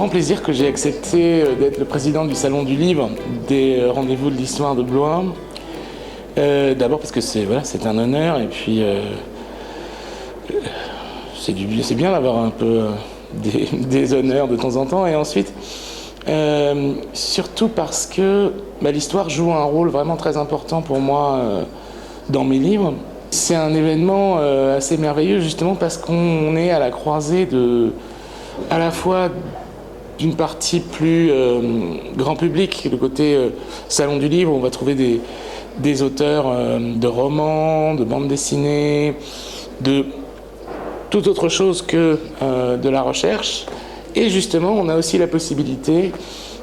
grand plaisir que j'ai accepté d'être le président du Salon du Livre des Rendez-vous de l'Histoire de Blois. D'abord parce que c'est un honneur et puis c'est bien d'avoir un peu des honneurs de temps en temps. Et ensuite, surtout parce que l'histoire joue un rôle vraiment très important pour moi dans mes livres. C'est un événement assez merveilleux justement parce qu'on est à la croisée à la fois d'une partie plus grand public, le côté salon du livre, où on va trouver des auteurs de romans, de bandes dessinées, de toute autre chose que de la recherche. Et justement, on a aussi la possibilité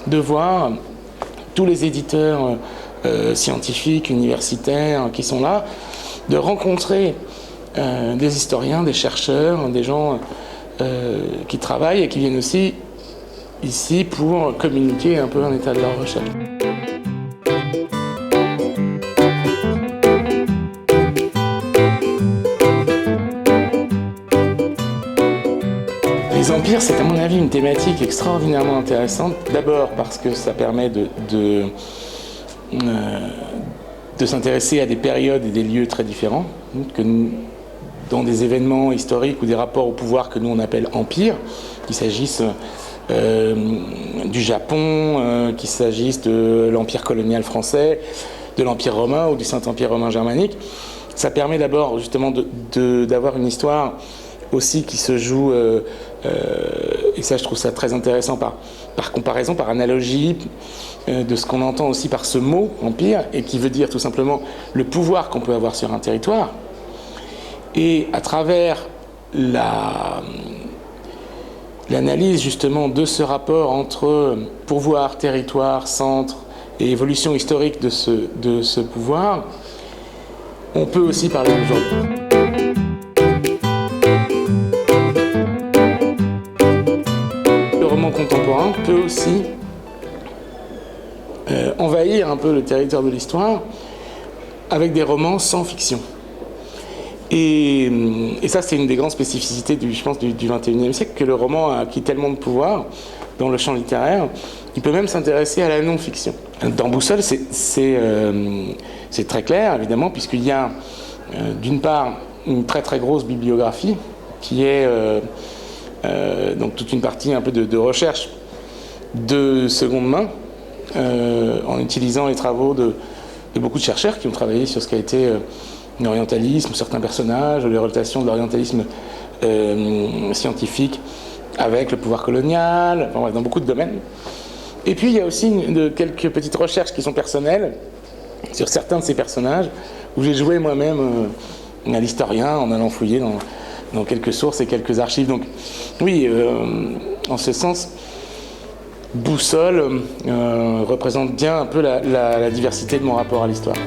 de voir tous les éditeurs scientifiques, universitaires qui sont là, de rencontrer des historiens, des chercheurs, des gens qui travaillent et qui viennent aussi ici pour communiquer un peu un état de leur recherche. Les empires, c'est à mon avis une thématique extraordinairement intéressante. D'abord parce que ça permet de s'intéresser à des périodes et des lieux très différents, que dans des événements historiques ou des rapports au pouvoir que nous on appelle empire, qu'il s'agisse du Japon, qu'il s'agisse de l'empire colonial français, de l'empire romain ou du Saint-Empire romain germanique. Ça permet d'abord justement d'avoir une histoire aussi qui se joue, et ça je trouve ça très intéressant par comparaison, par analogie, de ce qu'on entend aussi par ce mot empire, et qui veut dire tout simplement le pouvoir qu'on peut avoir sur un territoire. Et à travers l'analyse justement de ce rapport entre pouvoir, territoire, centre et évolution historique de ce pouvoir, on peut aussi parler d'aujourd'hui. Le roman contemporain peut aussi envahir un peu le territoire de l'histoire avec des romans sans fiction. Et ça, c'est une des grandes spécificités, je pense, du XXIe siècle, que le roman a acquis tellement de pouvoir dans le champ littéraire, qu'il peut même s'intéresser à la non-fiction. Dans Boussole, c'est très clair, évidemment, puisqu'il y a, d'une part, une très très grosse bibliographie, qui est donc toute une partie un peu de recherche de seconde main, en utilisant les travaux de beaucoup de chercheurs qui ont travaillé sur ce qu'a été l'orientalisme, certains personnages, les relations de l'orientalisme scientifique avec le pouvoir colonial, enfin, dans beaucoup de domaines. Et puis il y a aussi quelques petites recherches qui sont personnelles sur certains de ces personnages, où j'ai joué moi-même à l'historien en allant fouiller dans quelques sources et quelques archives. Donc oui, en ce sens, Boussole représente bien un peu la diversité de mon rapport à l'histoire.